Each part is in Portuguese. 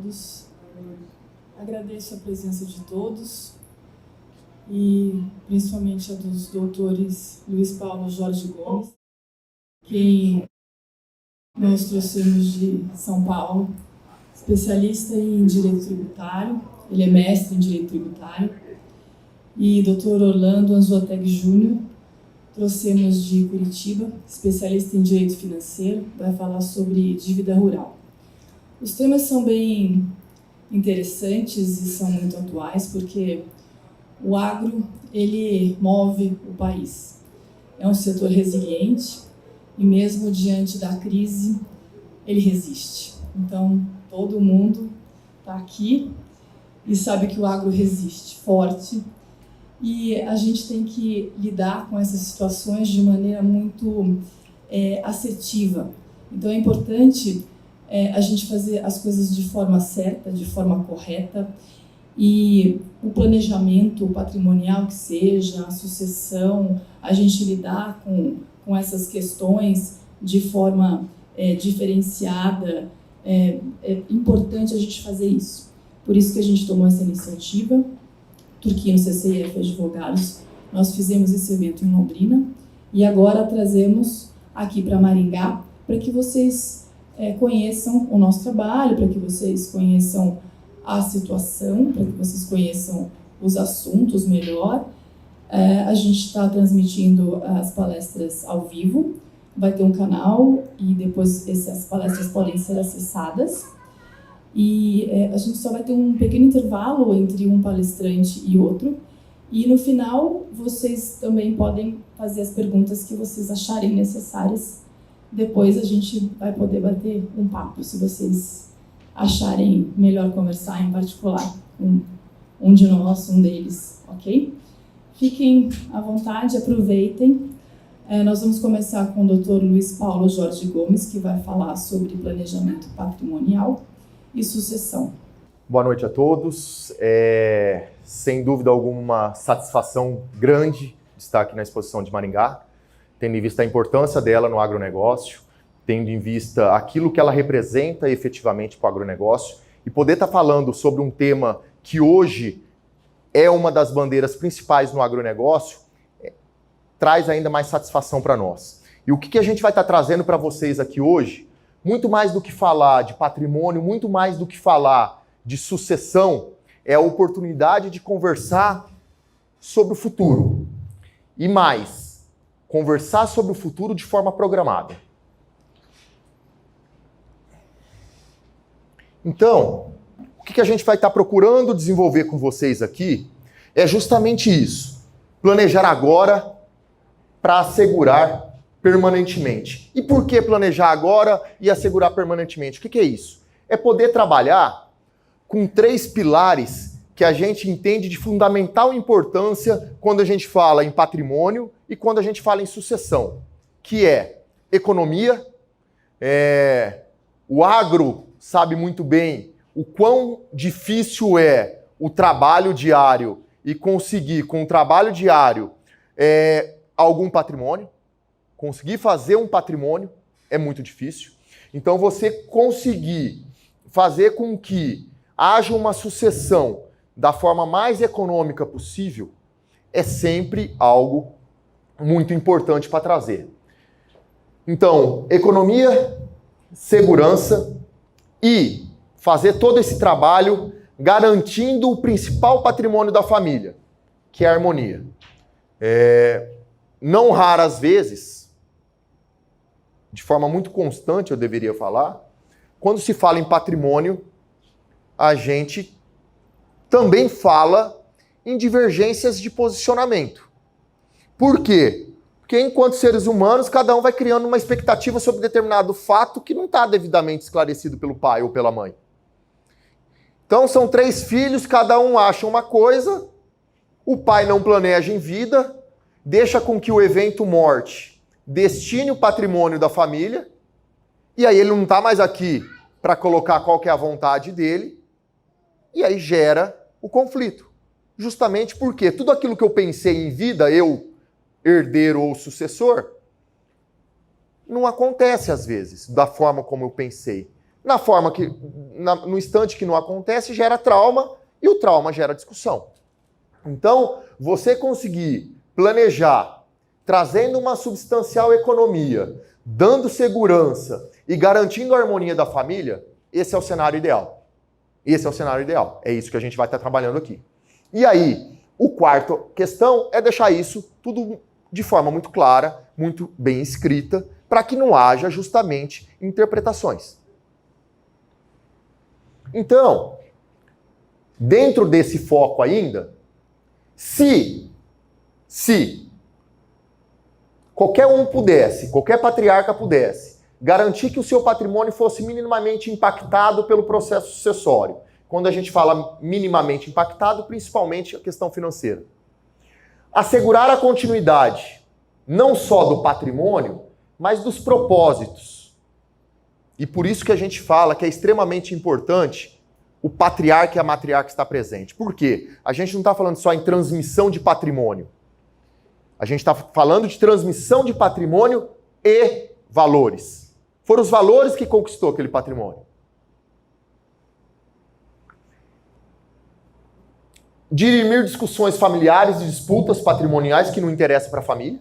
todos. Agradeço a presença de todos e principalmente a dos doutores Luiz Paulo Jorge Gomes, quem nós trouxemos de São Paulo, especialista em Direito Tributário, ele é mestre em Direito Tributário, e Dr. Orlando Anzuateg Júnior, trouxemos de Curitiba, especialista em Direito Financeiro, vai falar sobre dívida rural. Os temas são bem interessantes e são muito atuais, porque o agro, ele move o país. É um setor resiliente e mesmo diante da crise, ele resiste. Então, todo mundo está aqui e sabe que o agro resiste, forte. E a gente tem que lidar com essas situações de maneira muito assertiva. Então, é importante a gente fazer as coisas de forma certa, de forma correta, e o planejamento patrimonial que seja, a sucessão, a gente lidar com essas questões de forma diferenciada, é importante a gente fazer isso. Por isso que a gente tomou essa iniciativa. Turquino CCIF Advogados, nós fizemos esse evento em Londrina e agora trazemos aqui para Maringá para que vocês conheçam o nosso trabalho, para que vocês conheçam a situação, para que vocês conheçam os assuntos melhor. A gente está transmitindo as palestras ao vivo, vai ter um canal e depois essas palestras podem ser acessadas. E a gente só vai ter um pequeno intervalo entre um palestrante e outro. E no final, vocês também podem fazer as perguntas que vocês acharem necessárias. Depois a gente vai poder bater um papo, se vocês acharem melhor conversar em particular com um de nós, um deles, ok? Fiquem à vontade, aproveitem. Nós vamos começar com o Dr. Luiz Paulo Jorge Gomes, que vai falar sobre planejamento patrimonial e sucessão. Boa noite a todos. Sem dúvida alguma, uma satisfação grande estar aqui na exposição de Maringá, tendo em vista a importância dela no agronegócio, tendo em vista aquilo que ela representa efetivamente para o agronegócio e poder estar falando sobre um tema que hoje é uma das bandeiras principais no agronegócio, traz ainda mais satisfação para nós. E o que a gente vai estar trazendo para vocês aqui hoje, muito mais do que falar de patrimônio, muito mais do que falar de sucessão, é a oportunidade de conversar sobre o futuro. E mais, conversar sobre o futuro de forma programada. Então, o que a gente vai estar procurando desenvolver com vocês aqui é justamente isso. Planejar agora para assegurar permanentemente. E por que planejar agora e assegurar permanentemente? O que é isso? É poder trabalhar com 3 pilares que a gente entende de fundamental importância quando a gente fala em patrimônio e quando a gente fala em sucessão, que é economia. O agro sabe muito bem o quão difícil é o trabalho diário e conseguir, com o trabalho diário, algum patrimônio. Conseguir fazer um patrimônio é muito difícil. Então, você conseguir fazer com que haja uma sucessão da forma mais econômica possível é sempre algo muito importante para trazer. Então, economia, segurança e fazer todo esse trabalho garantindo o principal patrimônio da família, que é a harmonia. Não raras vezes, de forma muito constante eu deveria falar, quando se fala em patrimônio, a gente também fala em divergências de posicionamento. Por quê? Porque enquanto seres humanos, cada um vai criando uma expectativa sobre determinado fato que não está devidamente esclarecido pelo pai ou pela mãe. Então são 3 filhos, cada um acha uma coisa, o pai não planeja em vida, deixa com que o evento morte destine o patrimônio da família, e aí ele não está mais aqui para colocar qual que é a vontade dele, e aí gera o conflito. Justamente porque tudo aquilo que eu pensei em vida, eu, herdeiro ou sucessor, não acontece às vezes da forma como eu pensei. Na forma que, no instante que não acontece, gera trauma e o trauma gera discussão. Então, você conseguir planejar, trazendo uma substancial economia, dando segurança e garantindo a harmonia da família, esse é o cenário ideal. Esse é o cenário ideal. É isso que a gente vai estar trabalhando aqui. E aí, o quarto questão é deixar isso tudo de forma muito clara, muito bem escrita, para que não haja justamente interpretações. Então, dentro desse foco ainda, se qualquer um pudesse, qualquer patriarca pudesse, garantir que o seu patrimônio fosse minimamente impactado pelo processo sucessório. Quando a gente fala minimamente impactado, principalmente a questão financeira. Assegurar a continuidade, não só do patrimônio, mas dos propósitos. E por isso que a gente fala que é extremamente importante o patriarca e a matriarca estar presente. Por quê? A gente não está falando só em transmissão de patrimônio. A gente está falando de transmissão de patrimônio e valores. Foram os valores que conquistou aquele patrimônio. Dirimir discussões familiares e disputas patrimoniais que não interessam para a família.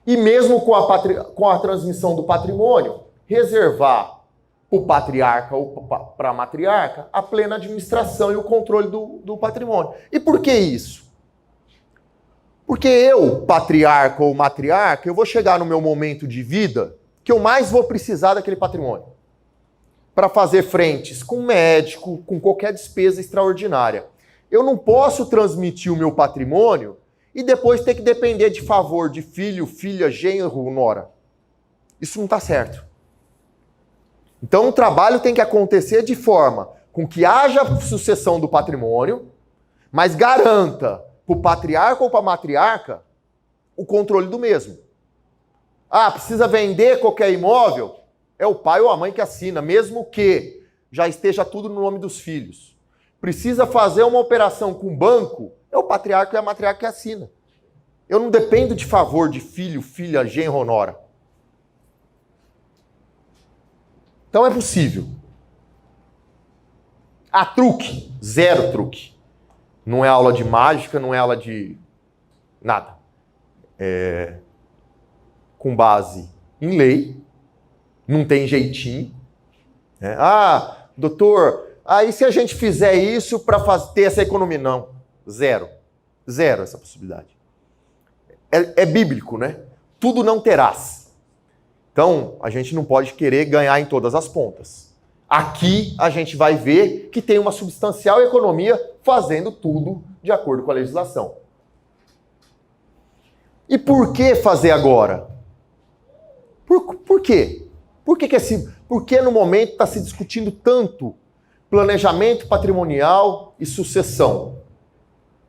E mesmo com a transmissão do patrimônio, reservar para o patriarca ou para a matriarca a plena administração e o controle do patrimônio. E por que isso? Porque eu, patriarca ou matriarca, eu vou chegar no meu momento de vida que eu mais vou precisar daquele patrimônio para fazer frentes com médico, com qualquer despesa extraordinária. Eu não posso transmitir o meu patrimônio e depois ter que depender de favor de filho, filha, genro, nora. Isso não está certo. Então o trabalho tem que acontecer de forma com que haja sucessão do patrimônio, mas garanta para o patriarca ou para a matriarca o controle do mesmo. Ah, precisa vender qualquer imóvel? É o pai ou a mãe que assina, mesmo que já esteja tudo no nome dos filhos. Precisa fazer uma operação com o banco? É o patriarca e a matriarca que assina. Eu não dependo de favor de filho, filha, genro ou nora. Então é possível. Há truque? Zero truque. Não é aula de mágica, não é aula de nada. É com base em lei, não tem jeitinho. Ah, doutor, aí se a gente fizer isso para ter essa economia? Não, zero. Zero essa possibilidade. É bíblico, né? Tudo não terás. Então, a gente não pode querer ganhar em todas as pontas. Aqui a gente vai ver que tem uma substancial economia fazendo tudo de acordo com a legislação. E por que fazer agora? Por quê? Por que no momento está se discutindo tanto planejamento patrimonial e sucessão?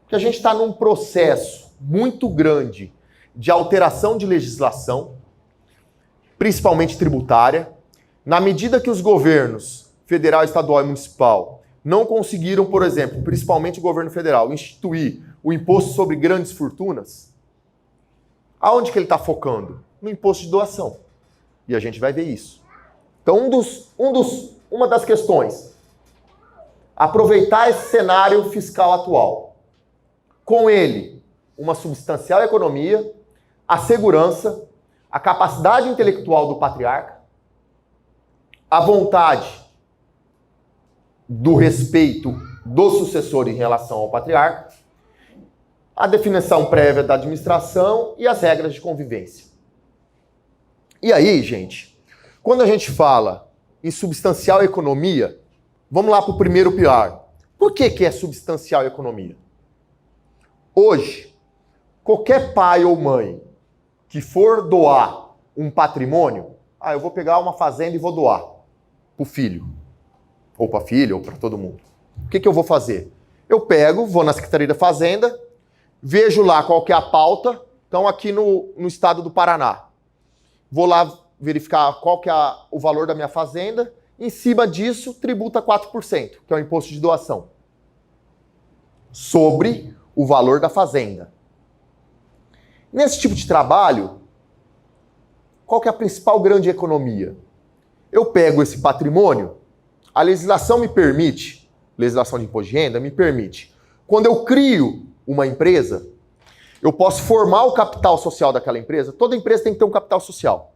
Porque a gente está num processo muito grande de alteração de legislação, principalmente tributária, na medida que os governos federal, estadual e municipal não conseguiram, por exemplo, principalmente o governo federal, instituir o imposto sobre grandes fortunas. Aonde que ele está focando? No imposto de doação. E a gente vai ver isso. Então, uma das questões, aproveitar esse cenário fiscal atual. Com ele, uma substancial economia, a segurança, a capacidade intelectual do patriarca, a vontade do respeito do sucessor em relação ao patriarca, a definição prévia da administração e as regras de convivência. E aí, gente, quando a gente fala em substancial economia, vamos lá para o primeiro pilar. Por que é substancial economia? Hoje, qualquer pai ou mãe que for doar um patrimônio, eu vou pegar uma fazenda e vou doar para o filho, ou para a filha, ou para todo mundo. O que eu vou fazer? Eu pego, vou na Secretaria da Fazenda, vejo lá qual que é a pauta, então aqui no estado do Paraná. Vou lá verificar qual que é o valor da minha fazenda, em cima disso tributa 4%, que é o imposto de doação, sobre o valor da fazenda. Nesse tipo de trabalho, qual que é a principal grande economia? eu pego esse patrimônio, a legislação me permite, legislação de imposto de renda me permite, quando eu crio uma empresa, eu posso formar o capital social daquela empresa. Toda empresa tem que ter um capital social.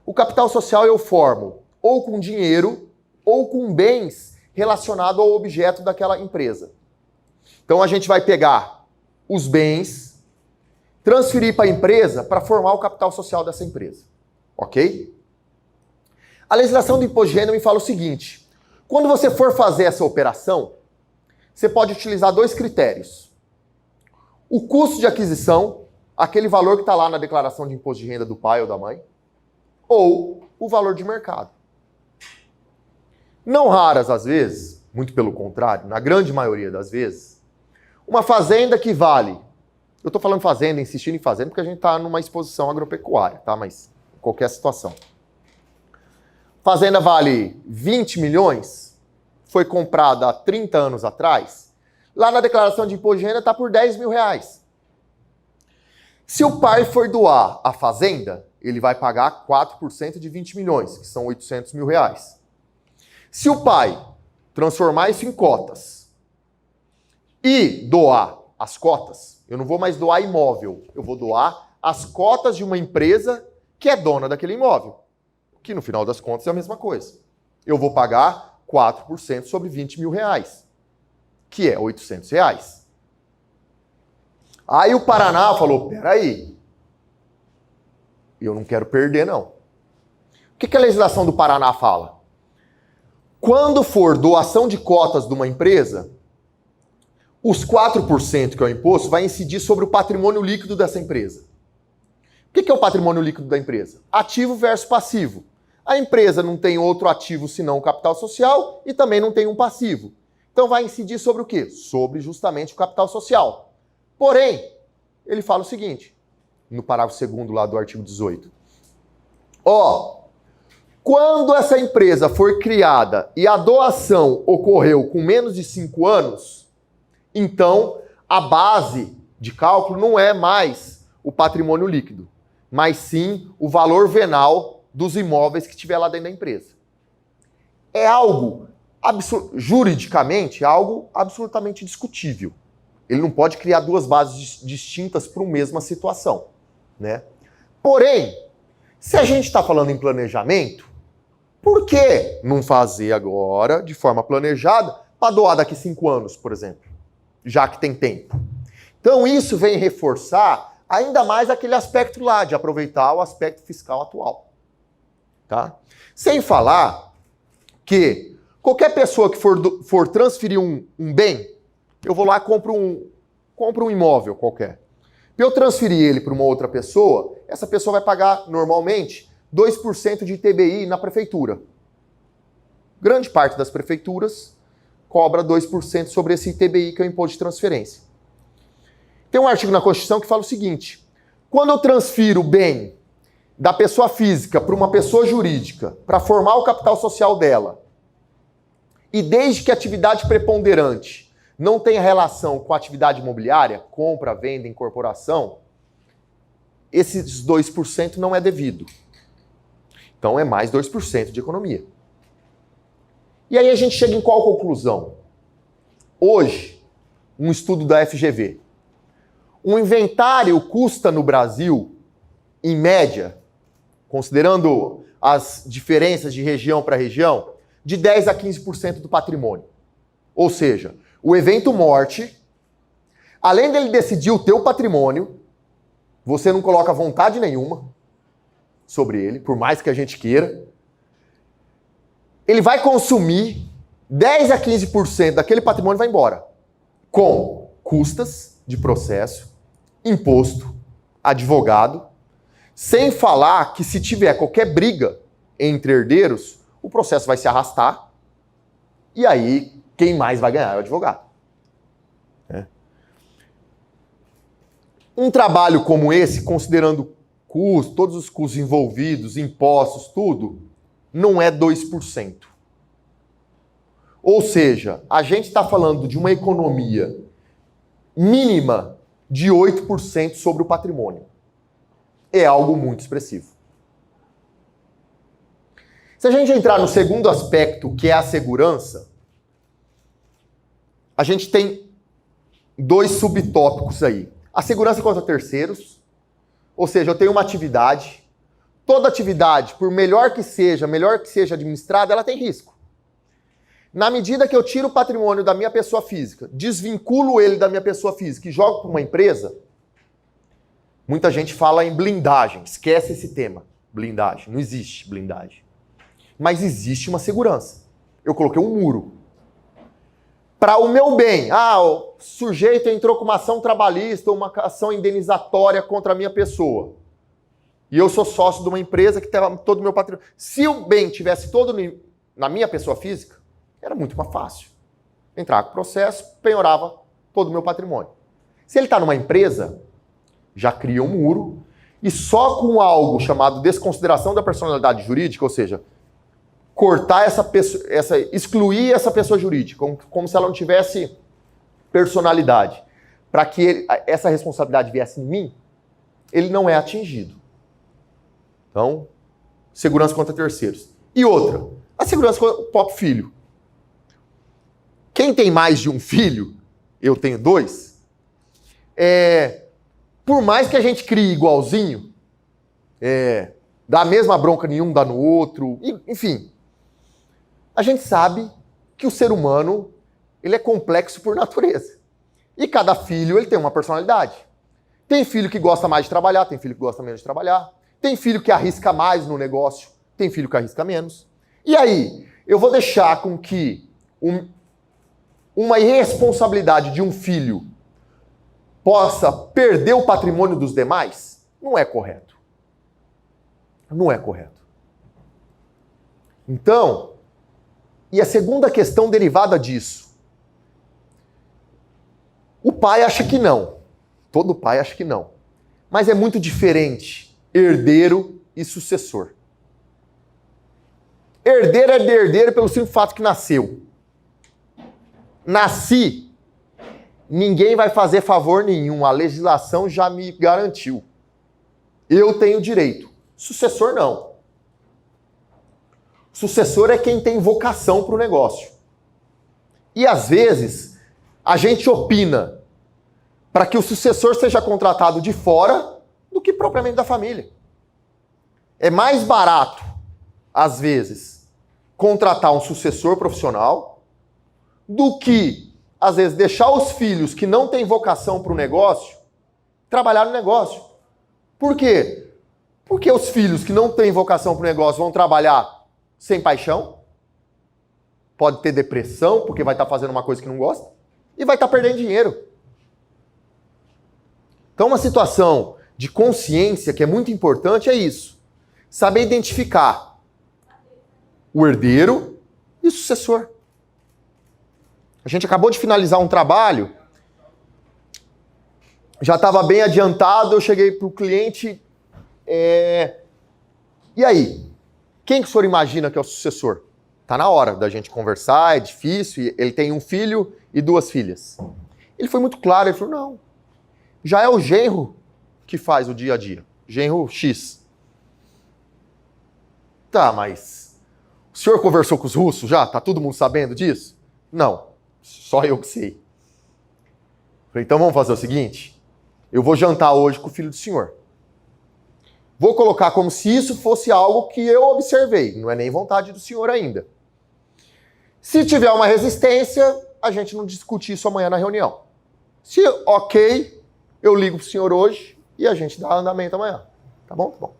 O capital social eu formo ou com dinheiro ou com bens relacionados ao objeto daquela empresa. Então a gente vai pegar os bens, transferir para a empresa para formar o capital social dessa empresa. Ok? A legislação do imposto de renda me fala o seguinte: quando você for fazer essa operação, você pode utilizar dois critérios. O custo de aquisição, aquele valor que está lá na declaração de imposto de renda do pai ou da mãe, ou o valor de mercado. Não raras às vezes, muito pelo contrário, na grande maioria das vezes, uma fazenda que vale, eu estou falando fazenda, insistindo em fazenda, porque a gente está numa exposição agropecuária, tá? Mas em qualquer situação. Fazenda vale 20 milhões, foi comprada há 30 anos atrás, lá na declaração de imposto de renda está por 10 mil reais. Se o pai for doar a fazenda, ele vai pagar 4% de 20 milhões, que são 800 mil reais. Se o pai transformar isso em cotas e doar as cotas, eu não vou mais doar imóvel, eu vou doar as cotas de uma empresa que é dona daquele imóvel, que no final das contas é a mesma coisa. Eu vou pagar 4% sobre 20 mil reais, que é 800 reais. Aí o Paraná falou, peraí, eu não quero perder não. O que a legislação do Paraná fala? Quando for doação de cotas de uma empresa, os 4% que é o imposto vai incidir sobre o patrimônio líquido dessa empresa. O que é o patrimônio líquido da empresa? Ativo versus passivo. A empresa não tem outro ativo senão o capital social e também não tem um passivo. Então vai incidir sobre o quê? Sobre justamente o capital social. Porém, ele fala o seguinte, no parágrafo 2º lá do artigo 18. Quando essa empresa for criada e a doação ocorreu com menos de 5 anos, então a base de cálculo não é mais o patrimônio líquido, mas sim o valor venal dos imóveis que tiver lá dentro da empresa. É algo, juridicamente, algo absolutamente discutível. Ele não pode criar duas bases distintas para uma mesma situação, né? Porém, se a gente está falando em planejamento, por que não fazer agora, de forma planejada, para doar daqui 5 anos, por exemplo? Já que tem tempo. Então isso vem reforçar ainda mais aquele aspecto lá, de aproveitar o aspecto fiscal atual. Tá? Sem falar que qualquer pessoa que for transferir um bem, eu vou lá e compro um imóvel qualquer. Para eu transferir ele para uma outra pessoa, essa pessoa vai pagar normalmente 2% de ITBI na prefeitura. Grande parte das prefeituras cobra 2% sobre esse ITBI, que é o imposto de transferência. Tem um artigo na Constituição que fala o seguinte: quando eu transfiro o bem da pessoa física para uma pessoa jurídica para formar o capital social dela, e desde que a atividade preponderante não tenha relação com a atividade imobiliária, compra, venda, incorporação, esses 2% não é devido. Então é mais 2% de economia. E aí a gente chega em qual conclusão? Hoje, um estudo da FGV. Um inventário custa no Brasil, em média, considerando as diferenças de região para região, de 10% a 15% do patrimônio. Ou seja, o evento morte, além dele decidir o teu patrimônio, você não coloca vontade nenhuma sobre ele, por mais que a gente queira. Ele vai consumir 10% a 15% daquele patrimônio, vai embora. Com custas de processo, imposto, advogado, sem falar que se tiver qualquer briga entre herdeiros, o processo vai se arrastar e aí quem mais vai ganhar é o advogado. Um trabalho como esse, considerando custo, todos os custos envolvidos, impostos, tudo, não é 2%. Ou seja, a gente está falando de uma economia mínima de 8% sobre o patrimônio. É algo muito expressivo. Se a gente entrar no segundo aspecto, que é a segurança, a gente tem 2 subtópicos aí. A segurança contra terceiros, ou seja, eu tenho uma atividade, toda atividade, por melhor que seja administrada, ela tem risco. Na medida que eu tiro o patrimônio da minha pessoa física, desvinculo ele da minha pessoa física e jogo para uma empresa, muita gente fala em blindagem. Esquece esse tema. Blindagem. Não existe blindagem. Mas existe uma segurança. Eu coloquei um muro. Para o meu bem. O sujeito entrou com uma ação trabalhista ou uma ação indenizatória contra a minha pessoa. E eu sou sócio de uma empresa que tem todo o meu patrimônio. Se o bem tivesse todo na minha pessoa física, era muito mais fácil. Entrar com o processo, penhorava todo o meu patrimônio. Se ele está numa empresa, já cria um muro, e só com algo chamado desconsideração da personalidade jurídica, ou seja, cortar essa pessoa, excluir essa pessoa jurídica, como se ela não tivesse personalidade, para que essa responsabilidade viesse em mim, ele não é atingido. Então, segurança contra terceiros. E outra, a segurança contra o próprio filho. Quem tem mais de um filho, eu tenho 2, por mais que a gente crie igualzinho, dá a mesma bronca nenhum, dá no outro, enfim, a gente sabe que o ser humano ele é complexo por natureza. E cada filho ele tem uma personalidade. Tem filho que gosta mais de trabalhar, tem filho que gosta menos de trabalhar, tem filho que arrisca mais no negócio, tem filho que arrisca menos. E aí, eu vou deixar com que uma irresponsabilidade de um filho possa perder o patrimônio dos demais? Não é correto. Não é correto. Então, e a segunda questão derivada disso? O pai acha que não. Todo pai acha que não. Mas é muito diferente herdeiro e sucessor. Herdeiro é de herdeiro pelo simples fato que nasceu. Nasci, ninguém vai fazer favor nenhum, a legislação já me garantiu. Eu tenho direito. Sucessor não. Sucessor é quem tem vocação para o negócio. E às vezes, a gente opina para que o sucessor seja contratado de fora do que propriamente da família. É mais barato, às vezes, contratar um sucessor profissional do que, às vezes, deixar os filhos que não têm vocação para o negócio trabalhar no negócio. Por quê? Porque os filhos que não têm vocação para o negócio vão trabalhar sem paixão, pode ter depressão, porque vai estar fazendo uma coisa que não gosta, e vai estar perdendo dinheiro. Então, uma situação de consciência que é muito importante é isso. Saber identificar o herdeiro e o sucessor. A gente acabou de finalizar um trabalho, já estava bem adiantado, eu cheguei para o cliente, e aí? Quem que o senhor imagina que é o sucessor? Está na hora da gente conversar, é difícil, ele tem um filho e 2 filhas. Ele foi muito claro, ele falou, não, já é o genro que faz o dia a dia, genro X. Tá, mas o senhor conversou com os russos já? Tá todo mundo sabendo disso? Não. Só eu que sei. Falei, então vamos fazer o seguinte, eu vou jantar hoje com o filho do senhor. Vou colocar como se isso fosse algo que eu observei, não é nem vontade do senhor ainda. Se tiver uma resistência, a gente não discute isso amanhã na reunião. Se ok, eu ligo pro senhor hoje e a gente dá andamento amanhã. Tá bom? Tá bom.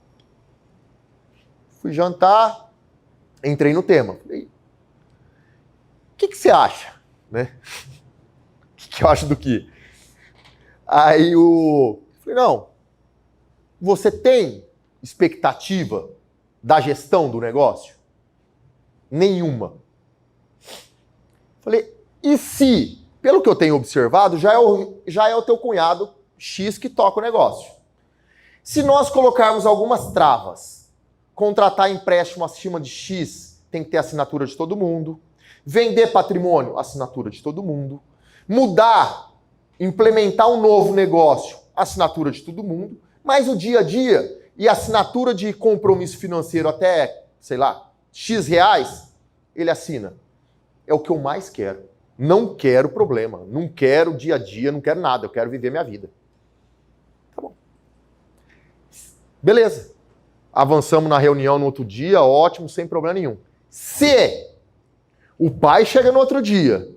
Fui jantar, entrei no tema. Falei, o que você acha? Né? O que eu acho do quê? Aí falei, não, você tem expectativa da gestão do negócio? Nenhuma. Falei, e se, pelo que eu tenho observado, já é o teu cunhado X que toca o negócio. Se nós colocarmos algumas travas, contratar empréstimo acima de X, tem que ter assinatura de todo mundo, vender patrimônio, assinatura de todo mundo, mudar, implementar um novo negócio, assinatura de todo mundo, mas o dia a dia e assinatura de compromisso financeiro até, sei lá, X reais, ele assina. É o que eu mais quero. Não quero problema, não quero dia a dia, não quero nada, eu quero viver minha vida. Tá bom. Beleza. Avançamos na reunião no outro dia, ótimo, sem problema nenhum. Se o pai chega no outro dia,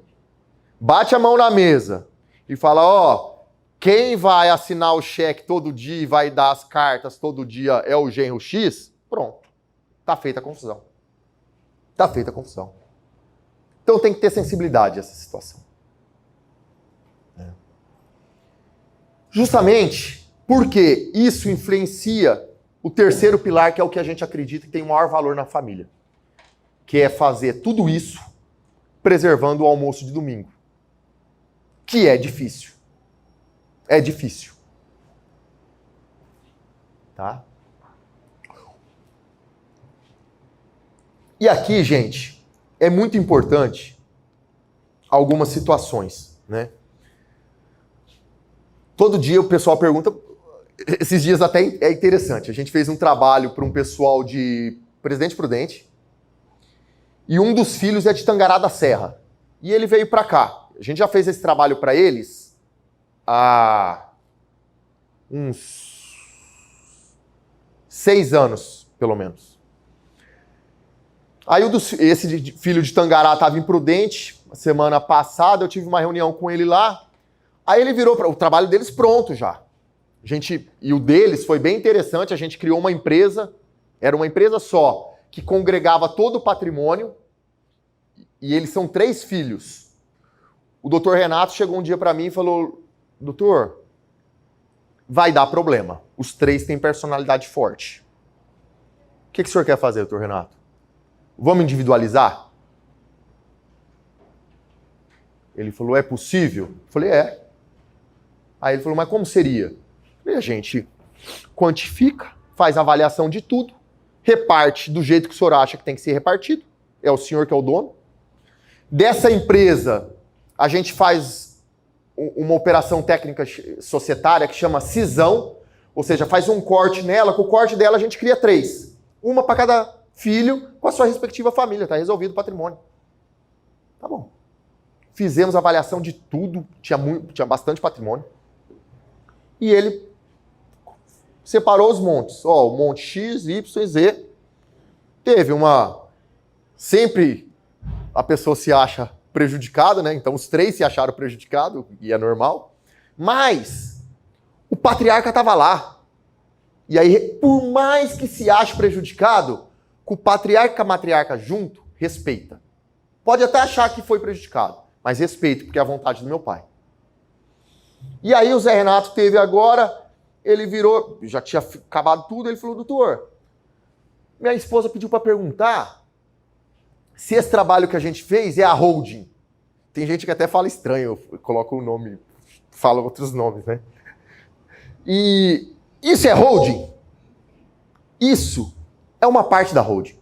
bate a mão na mesa e fala, ó, quem vai assinar o cheque todo dia e vai dar as cartas todo dia é o genro X, pronto. Tá feita a confusão. Tá feita a confusão. Então tem que ter sensibilidade a essa situação. Justamente porque isso influencia o terceiro pilar, que é o que a gente acredita que tem o maior valor na família. Que é fazer tudo isso preservando o almoço de domingo. Que é difícil. É difícil. Tá? E aqui, gente, é muito importante algumas situações, né? Todo dia o pessoal pergunta, esses dias até é interessante, a gente fez um trabalho para um pessoal de Presidente Prudente e um dos filhos é de Tangará da Serra. E ele veio para cá. A gente já fez esse trabalho para eles há uns 6 anos, pelo menos. Aí esse filho de Tangará estava imprudente. Semana passada eu tive uma reunião com ele lá. Aí ele virou para o trabalho deles pronto já. E o deles foi bem interessante. A gente criou uma empresa, era uma empresa só, que congregava todo o patrimônio. E eles são 3 filhos. O doutor Renato chegou um dia para mim e falou, doutor, vai dar problema. Os 3 têm personalidade forte. O que o senhor quer fazer, doutor Renato? Vamos individualizar? Ele falou, é possível? Eu falei, é. Aí ele falou, mas como seria? E a gente quantifica, faz avaliação de tudo, reparte do jeito que o senhor acha que tem que ser repartido. É o senhor que é o dono. Dessa empresa, a gente faz uma operação técnica societária que chama cisão, ou seja, faz um corte nela, com o corte dela a gente cria 3. Uma para cada filho com a sua respectiva família, tá resolvido o patrimônio. Tá bom. Fizemos avaliação de tudo, tinha bastante patrimônio. E ele separou os montes. Ó, o monte X, Y e Z. Teve sempre a pessoa se acha prejudicada, né? Então os 3 se acharam prejudicados, e é normal. Mas o patriarca estava lá. E aí, por mais que se ache prejudicado, com o patriarca e a matriarca junto, respeita. Pode até achar que foi prejudicado, mas respeito, porque é a vontade do meu pai. E aí o Zé Renato teve agora, ele virou, já tinha acabado tudo, ele falou, doutor, minha esposa pediu para perguntar se esse trabalho que a gente fez é a holding. Tem gente que até fala estranho, eu coloco o nome, fala outros nomes, né? E isso é holding? Isso é uma parte da holding.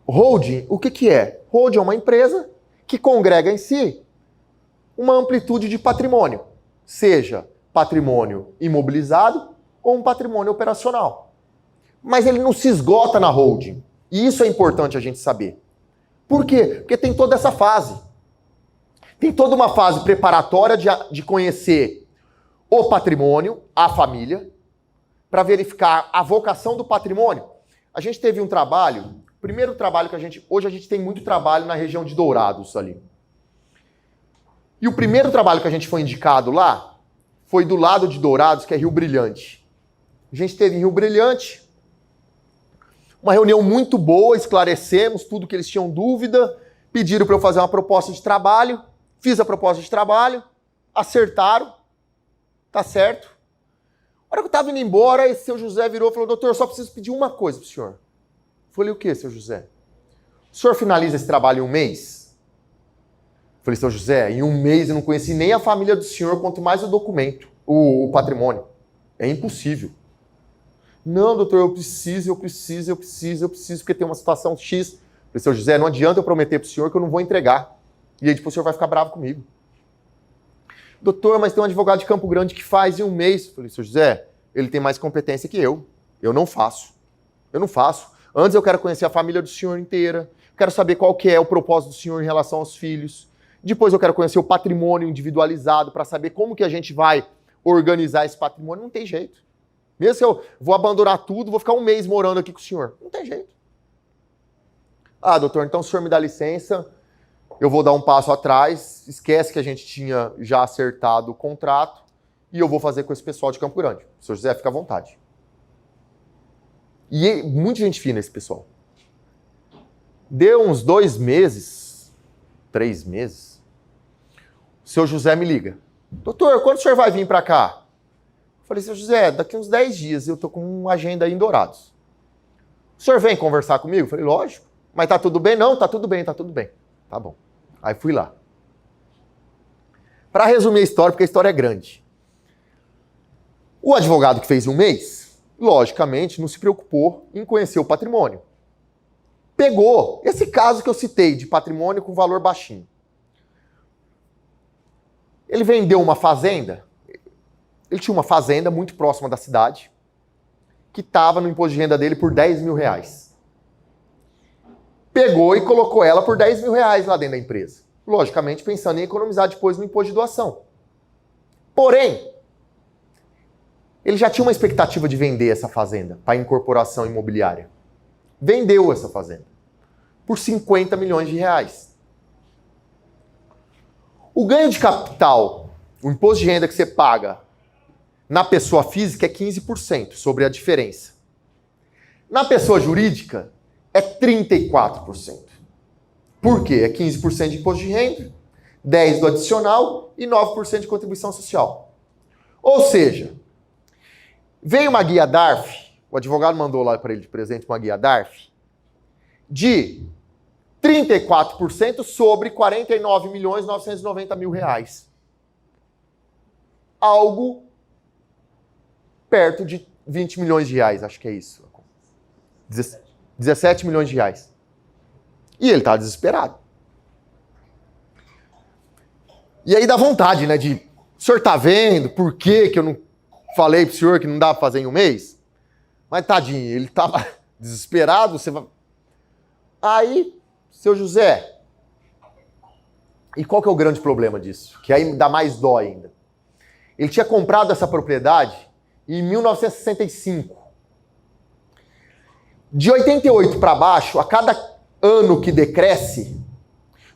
Holding, o que é? Holding é uma empresa que congrega em si uma amplitude de patrimônio, seja patrimônio imobilizado ou um patrimônio operacional. Mas ele não se esgota na holding. E isso é importante a gente saber. Por quê? Porque tem toda essa fase. Tem toda uma fase preparatória de conhecer o patrimônio, a família, para verificar a vocação do patrimônio. A gente teve um trabalho, o primeiro trabalho que hoje a gente tem muito trabalho na região de Dourados ali. E o primeiro trabalho que a gente foi indicado lá foi do lado de Dourados, que é Rio Brilhante. A gente teve em Rio Brilhante uma reunião muito boa, esclarecemos tudo que eles tinham dúvida, pediram para eu fazer uma proposta de trabalho, fiz a proposta de trabalho, acertaram, tá certo. A hora que eu estava indo embora, esse seu José virou e falou, doutor, eu só preciso pedir uma coisa para o senhor. Eu falei, o que, seu José? O senhor finaliza esse trabalho em 1 mês? Eu falei, seu José, em 1 mês eu não conheci nem a família do senhor, quanto mais o documento, o patrimônio. É impossível. Não, doutor, eu preciso, porque tem uma situação X. Eu falei, seu José, não adianta eu prometer para o senhor que eu não vou entregar. E aí depois o senhor vai ficar bravo comigo. Doutor, mas tem um advogado de Campo Grande que faz em 1 mês. Eu falei, seu José, ele tem mais competência que eu. Eu não faço. Antes eu quero conhecer a família do senhor inteira, quero saber qual que é o propósito do senhor em relação aos filhos. Depois eu quero conhecer o patrimônio individualizado para saber como que a gente vai organizar esse patrimônio. Não tem jeito. Mesmo se eu vou abandonar tudo, vou ficar um mês morando aqui com o senhor. Não tem jeito. Ah, doutor, então o senhor me dá licença, eu vou dar um passo atrás, esquece que a gente tinha já acertado o contrato e eu vou fazer com esse pessoal de Campo Grande. O senhor José, fica à vontade. E muita gente fina esse pessoal. Deu uns 2 meses, 3 meses, o seu José me liga. Doutor, quando o senhor vai vir para cá? Eu falei, seu José, daqui uns 10 dias eu tô com uma agenda aí em Dourados. O senhor vem conversar comigo? Eu falei, lógico. Mas tá tudo bem? Não, tá tudo bem, tá tudo bem. Tá bom. Aí fui lá. Para resumir a história, porque a história é grande. O advogado que fez em um mês, logicamente, não se preocupou em conhecer o patrimônio. Pegou esse caso que eu citei de patrimônio com valor baixinho. Ele vendeu uma fazenda. Ele tinha uma fazenda muito próxima da cidade que estava no imposto de renda dele por R$10.000. Pegou e colocou ela por R$10.000 lá dentro da empresa. Logicamente, pensando em economizar depois no imposto de doação. Porém, ele já tinha uma expectativa de vender essa fazenda para incorporação imobiliária. Vendeu essa fazenda por R$50 milhões. O ganho de capital, o imposto de renda que você paga na pessoa física é 15% sobre a diferença. Na pessoa jurídica é 34%. Por quê? É 15% de imposto de renda, 10% do adicional e 9% de contribuição social. Ou seja, veio uma guia DARF, o advogado mandou lá para ele de presente uma guia DARF, de 34% sobre R$49.990.000. Algo perto de R$20 milhões, acho que é isso. 17 milhões de reais. E ele tá desesperado. E aí dá vontade, né, de... O senhor tá vendo por que eu não falei pro senhor que não dá pra fazer em um mês? Mas tadinho, ele tava desesperado, você vai... Aí, seu José... E qual que é o grande problema disso? Que aí dá mais dó ainda. Ele tinha comprado essa propriedade em 1965. De 88 para baixo, a cada ano que decresce,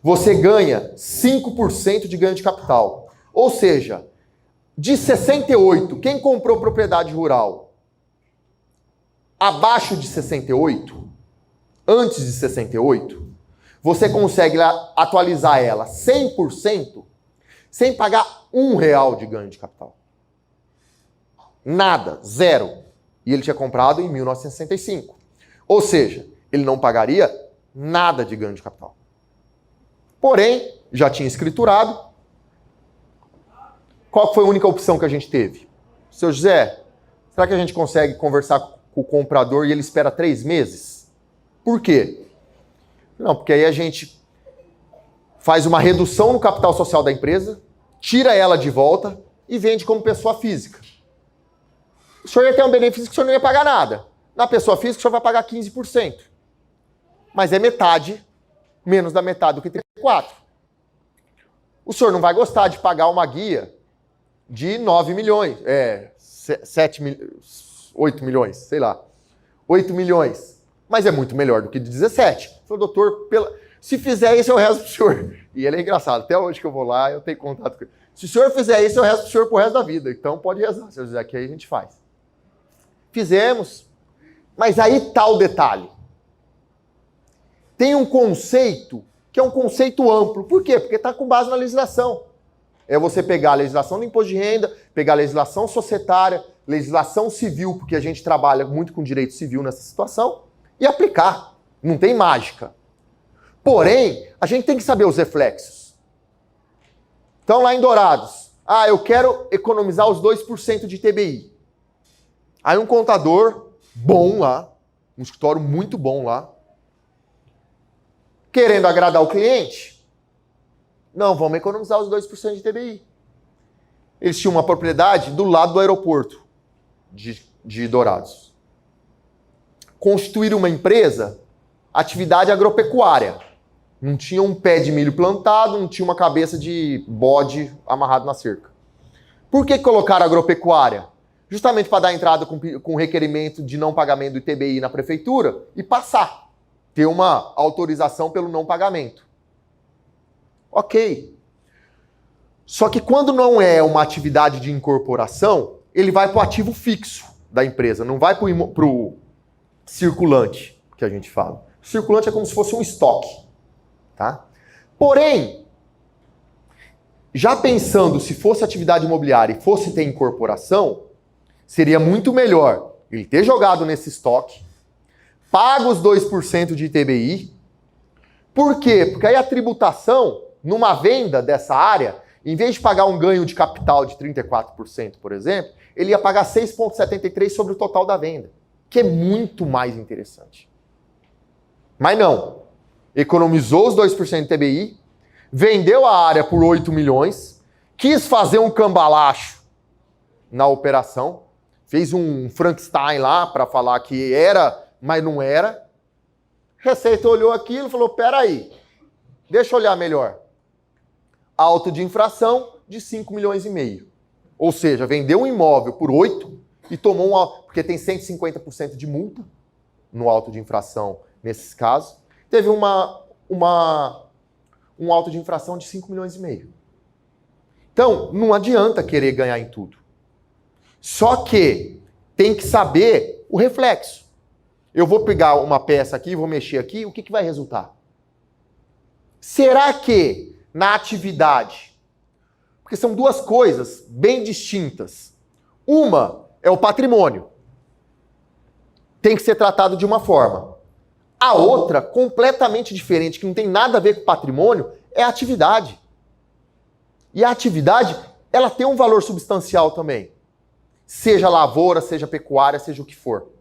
você ganha 5% de ganho de capital. Ou seja, de 68, quem comprou propriedade rural abaixo de 68, antes de 68, você consegue atualizar ela 100% sem pagar R$1 de ganho de capital. Nada, zero. E ele tinha comprado em 1965. Ou seja, ele não pagaria nada de ganho de capital. Porém, já tinha escriturado. Qual foi a única opção que a gente teve? Seu José, será que a gente consegue conversar com o comprador e ele espera 3 meses? Por quê? Não, porque aí a gente faz uma redução no capital social da empresa, tira ela de volta e vende como pessoa física. O senhor ia ter um benefício que o senhor não ia pagar nada. Na pessoa física, o senhor vai pagar 15%. Mas é metade, menos da metade do que 34%. O senhor não vai gostar de pagar uma guia de 9 milhões, 8 milhões, sei lá. 8 milhões. Mas é muito melhor do que de 17. Falei, doutor, se fizer isso, eu rezo pro senhor. E ele é engraçado. Até hoje que eu vou lá, eu tenho contato com ele. Se o senhor fizer isso, eu rezo pro senhor pro resto da vida. Então pode rezar, seu José, que aí a gente faz. Fizemos. Mas aí tá o detalhe. Tem um conceito que é um conceito amplo. Por quê? Porque está com base na legislação. É você pegar a legislação do imposto de renda, pegar a legislação societária, legislação civil, porque a gente trabalha muito com direito civil nessa situação, e aplicar. Não tem mágica. Porém, a gente tem que saber os reflexos. Então, lá em Dourados, eu quero economizar os 2% de TBI. Aí um contador bom lá, um escritório muito bom lá, querendo agradar o cliente, não, vamos economizar os 2% de TBI. Eles tinham uma propriedade do lado do aeroporto de Dourados. constituir uma empresa, atividade agropecuária. Não tinha um pé de milho plantado, não tinha uma cabeça de bode amarrado na cerca. Por que colocaram agropecuária? Justamente para dar entrada com requerimento de não pagamento do ITBI na prefeitura e passar. Ter uma autorização pelo não pagamento. Ok. Só que quando não é uma atividade de incorporação, ele vai para o ativo fixo da empresa, não vai para o circulante, que a gente fala. O circulante é como se fosse um estoque. Tá? Porém, já pensando se fosse atividade imobiliária e fosse ter incorporação, seria muito melhor ele ter jogado nesse estoque, pago os 2% de ITBI. Por quê? Porque aí a tributação, numa venda dessa área, em vez de pagar um ganho de capital de 34%, por exemplo, ele ia pagar 6,73% sobre o total da venda, que é muito mais interessante. Mas não. Economizou os 2% de ITBI, vendeu a área por 8 milhões, quis fazer um cambalacho na operação, fez um Frankenstein lá para falar que era, mas não era. Receita olhou aquilo e falou, peraí, deixa eu olhar melhor. Auto de infração de 5 milhões e meio. Ou seja, vendeu um imóvel por 8 e tomou porque tem 150% de multa no auto de infração nesses casos. Teve um auto de infração de 5 milhões e meio. Então, não adianta querer ganhar em tudo. Só que tem que saber o reflexo. Eu vou pegar uma peça aqui, vou mexer aqui, o que vai resultar? Será que na atividade, porque são duas coisas bem distintas. Uma é o patrimônio. Tem que ser tratado de uma forma. A outra, completamente diferente, que não tem nada a ver com patrimônio, é a atividade. E a atividade, ela tem um valor substancial também. Seja lavoura, seja pecuária, seja o que for.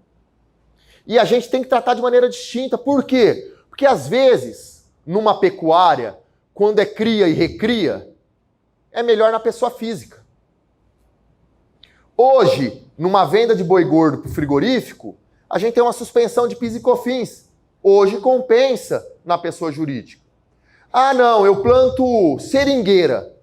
E a gente tem que tratar de maneira distinta. Por quê? Porque às vezes, numa pecuária, quando é cria e recria, é melhor na pessoa física. Hoje, numa venda de boi gordo para o frigorífico, a gente tem uma suspensão de PIS e COFINS. Hoje compensa na pessoa jurídica. Ah, não, eu planto seringueira.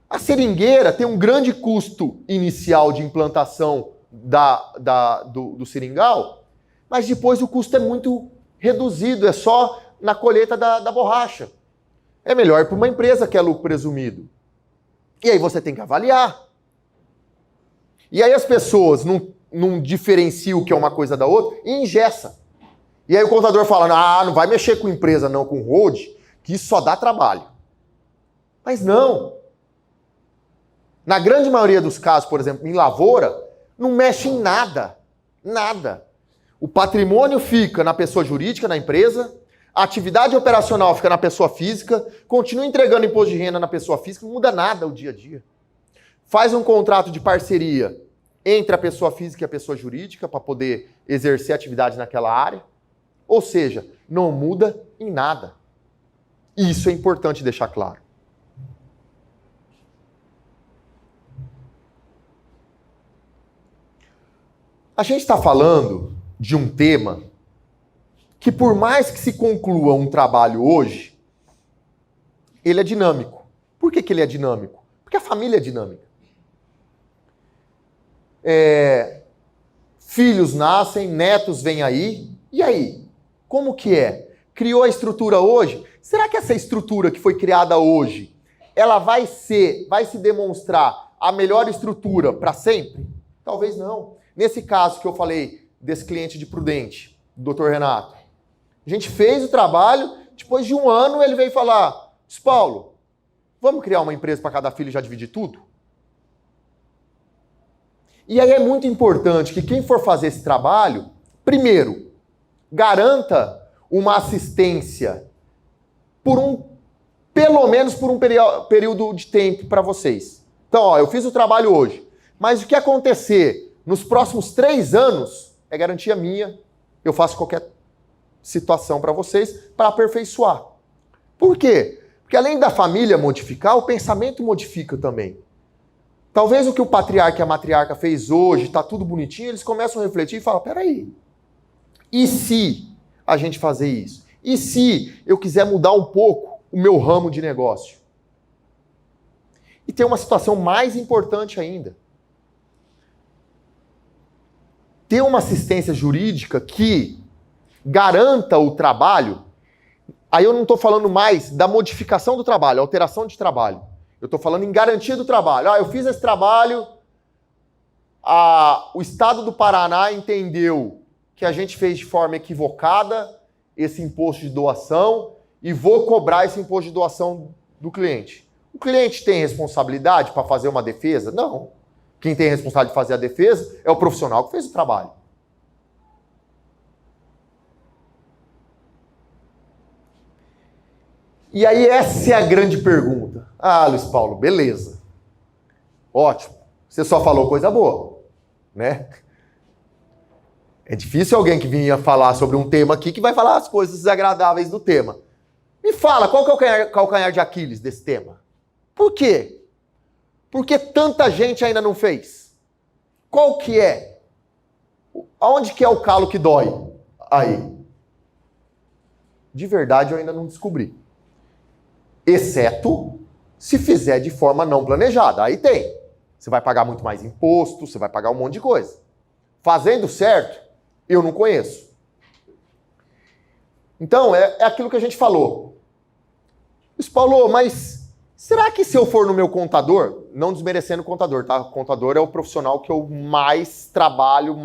A seringueira tem um grande custo inicial de implantação do seringal, mas depois o custo é muito reduzido, é só na colheita da borracha. É melhor ir para uma empresa que é lucro presumido. E aí você tem que avaliar. E aí as pessoas não diferenciam o que é uma coisa da outra e engessa. E aí o contador fala, não vai mexer com empresa não, com hold, que isso só dá trabalho. Mas não. Na grande maioria dos casos, por exemplo, em lavoura, não mexe em nada. Nada. O patrimônio fica na pessoa jurídica, na empresa, a atividade operacional fica na pessoa física, continua entregando imposto de renda na pessoa física, não muda nada o dia a dia. Faz um contrato de parceria entre a pessoa física e a pessoa jurídica para poder exercer atividade naquela área. Ou seja, não muda em nada. Isso é importante deixar claro. A gente está falando de um tema que, por mais que se conclua um trabalho hoje, ele é dinâmico. Por que ele é dinâmico? Porque a família é dinâmica. Filhos nascem, netos vêm aí, e aí? Como que é? Criou a estrutura hoje? Será que essa estrutura que foi criada hoje, ela vai se demonstrar a melhor estrutura para sempre? Talvez não. Nesse caso que eu falei desse cliente de Prudente, do Dr. Renato, a gente fez o trabalho, depois de um ano ele veio falar, Paulo, vamos criar uma empresa para cada filho e já dividir tudo? E aí é muito importante que quem for fazer esse trabalho, primeiro, garanta uma assistência pelo menos por um período de tempo para vocês. Então, eu fiz o trabalho hoje, mas o que acontecer nos próximos 3 anos é garantia minha, eu faço qualquer situação para vocês para aperfeiçoar. Por quê? Porque além da família modificar, o pensamento modifica também. Talvez o que o patriarca e a matriarca fez hoje, está tudo bonitinho, eles começam a refletir e falam, peraí, E se a gente fazer isso? E se eu quiser mudar um pouco o meu ramo de negócio? E tem uma situação mais importante ainda. Ter uma assistência jurídica que garanta o trabalho, aí eu não estou falando mais da modificação do trabalho, alteração de trabalho. Eu estou falando em garantia do trabalho. Eu fiz esse trabalho, o Estado do Paraná entendeu que a gente fez de forma equivocada esse imposto de doação e vou cobrar esse imposto de doação do cliente. O cliente tem responsabilidade para fazer uma defesa? Não. Quem tem responsabilidade de fazer a defesa é o profissional que fez o trabalho. E aí essa é a grande pergunta. Luiz Paulo, beleza. Ótimo. Você só falou coisa boa, né? É difícil alguém que vinha falar sobre um tema aqui que vai falar as coisas desagradáveis do tema. Me fala, qual que é o calcanhar de Aquiles desse tema? Por quê? Porque tanta gente ainda não fez. Qual que é? Aonde que é o calo que dói? Aí. De verdade eu ainda não descobri. Exceto se fizer de forma não planejada. Aí tem. Você vai pagar muito mais imposto, você vai pagar um monte de coisa. Fazendo certo, eu não conheço. Então, é aquilo que a gente falou. Luiz Paulo, mas será que se eu for no meu contador, não desmerecendo o contador, tá? O contador é o profissional que eu mais trabalho,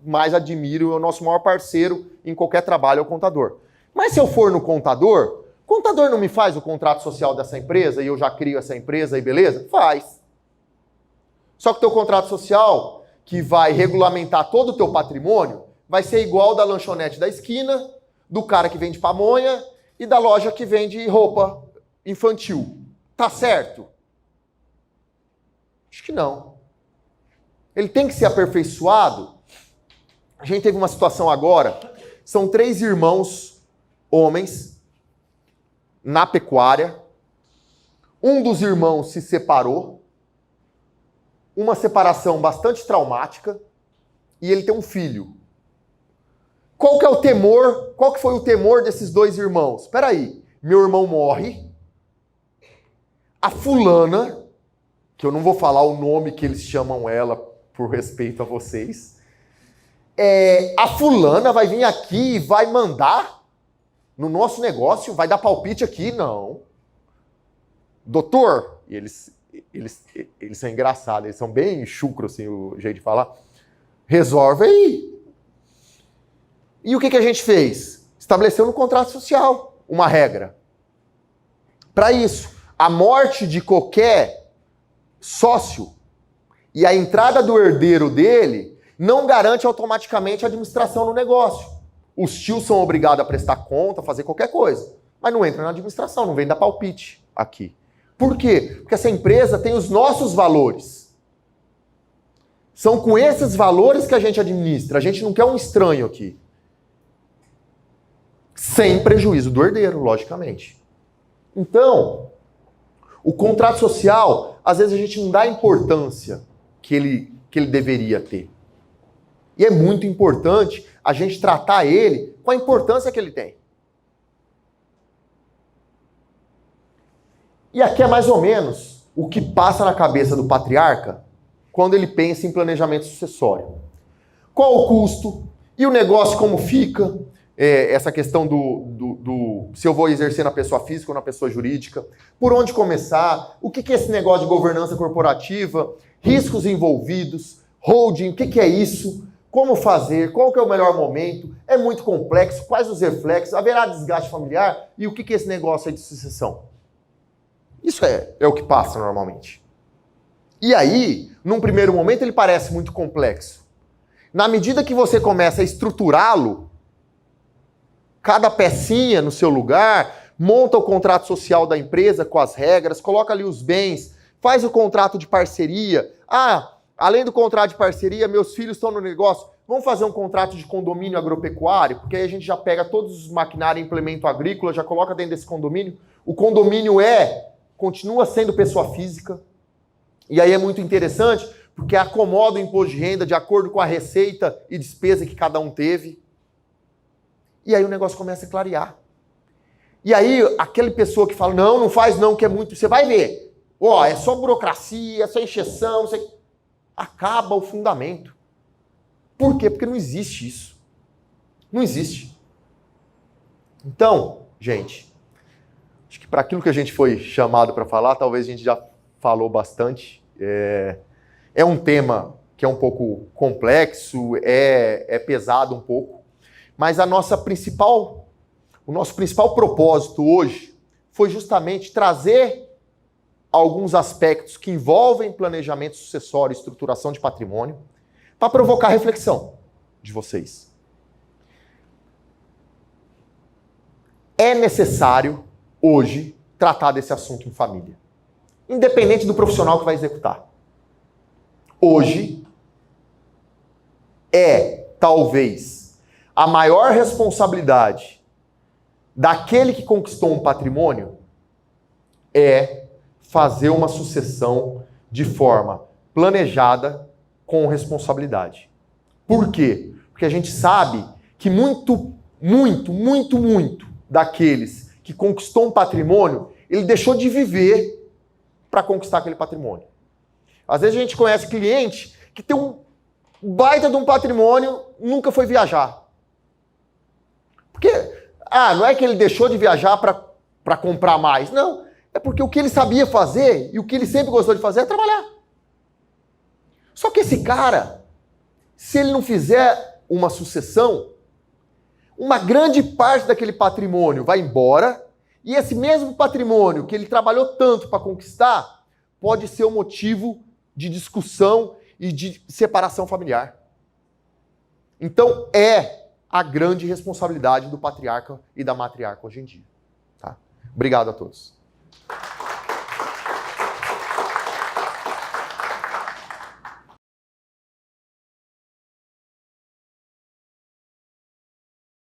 mais admiro, é o nosso maior parceiro em qualquer trabalho, é o contador. Mas se eu for no contador, o contador não me faz o contrato social dessa empresa e eu já crio essa empresa e beleza? Faz. Só que o teu contrato social, que vai regulamentar todo o teu patrimônio, vai ser igual da lanchonete da esquina, do cara que vende pamonha e da loja que vende roupa infantil. Tá certo? Acho que não. Ele tem que ser aperfeiçoado. A gente teve uma situação agora, são 3 irmãos, homens, na pecuária. Um dos irmãos se separou, uma separação bastante traumática, e ele tem um filho. Qual que é o temor? Qual que foi o temor desses 2 irmãos? Espera aí, meu irmão morre, a fulana, que eu não vou falar o nome que eles chamam ela por respeito a vocês, a fulana vai vir aqui e vai mandar no nosso negócio, vai dar palpite aqui? Não. Doutor, e eles são engraçados, eles são bem chucros, assim, o jeito de falar. Resolve aí. E o que a gente fez? Estabeleceu no contrato social uma regra. Para isso, a morte de qualquer sócio e a entrada do herdeiro dele não garante automaticamente a administração no negócio. Os tios são obrigados a prestar conta, fazer qualquer coisa, mas não entra na administração, não vem dar palpite aqui. Por quê? Porque essa empresa tem os nossos valores. São com esses valores que a gente administra. A gente não quer um estranho aqui. Sem prejuízo do herdeiro, logicamente. Então, o contrato social, às vezes a gente não dá a importância que ele deveria ter. E é muito importante a gente tratar ele com a importância que ele tem. E aqui é mais ou menos o que passa na cabeça do patriarca quando ele pensa em planejamento sucessório. Qual o custo? E o negócio como fica? Essa questão do se eu vou exercer na pessoa física ou na pessoa jurídica, por onde começar, o que é esse negócio de governança corporativa, riscos envolvidos, holding, o que é isso, como fazer, qual que é o melhor momento, é muito complexo, quais os reflexos, haverá desgaste familiar e o que é esse negócio aí de sucessão? Isso é o que passa normalmente. E aí, num primeiro momento, ele parece muito complexo. Na medida que você começa a estruturá-lo, cada pecinha no seu lugar, monta o contrato social da empresa com as regras, coloca ali os bens, faz o contrato de parceria. Além do contrato de parceria, meus filhos estão no negócio, vamos fazer um contrato de condomínio agropecuário, porque aí a gente já pega todos os maquinários e implemento agrícola, já coloca dentro desse condomínio. O condomínio continua sendo pessoa física. E aí é muito interessante, porque acomoda o imposto de renda de acordo com a receita e despesa que cada um teve. E aí o negócio começa a clarear. E aí aquela pessoa que fala, não faz não, que é muito... Você vai ver. Ó, é só burocracia, é só encheção, não sei... Acaba o fundamento. Por quê? Porque não existe isso. Não existe. Então, gente, acho que para aquilo que a gente foi chamado para falar, talvez a gente já falou bastante. É um tema que é um pouco complexo, é pesado um pouco, mas o nosso principal propósito hoje foi justamente trazer alguns aspectos que envolvem planejamento sucessório e estruturação de patrimônio para provocar reflexão de vocês. É necessário, hoje, tratar desse assunto em família, independente do profissional que vai executar. Hoje, talvez, a maior responsabilidade daquele que conquistou um patrimônio é fazer uma sucessão de forma planejada com responsabilidade. Por quê? Porque a gente sabe que muito daqueles que conquistou um patrimônio, ele deixou de viver para conquistar aquele patrimônio. Às vezes a gente conhece cliente que tem um baita de um patrimônio, nunca foi viajar. Porque, não é que ele deixou de viajar para comprar mais. Não, é porque o que ele sabia fazer e o que ele sempre gostou de fazer é trabalhar. Só que esse cara, se ele não fizer uma sucessão, uma grande parte daquele patrimônio vai embora e esse mesmo patrimônio que ele trabalhou tanto para conquistar pode ser um motivo de discussão e de separação familiar. Então, é a grande responsabilidade do patriarca e da matriarca hoje em dia. Tá? Obrigado a todos.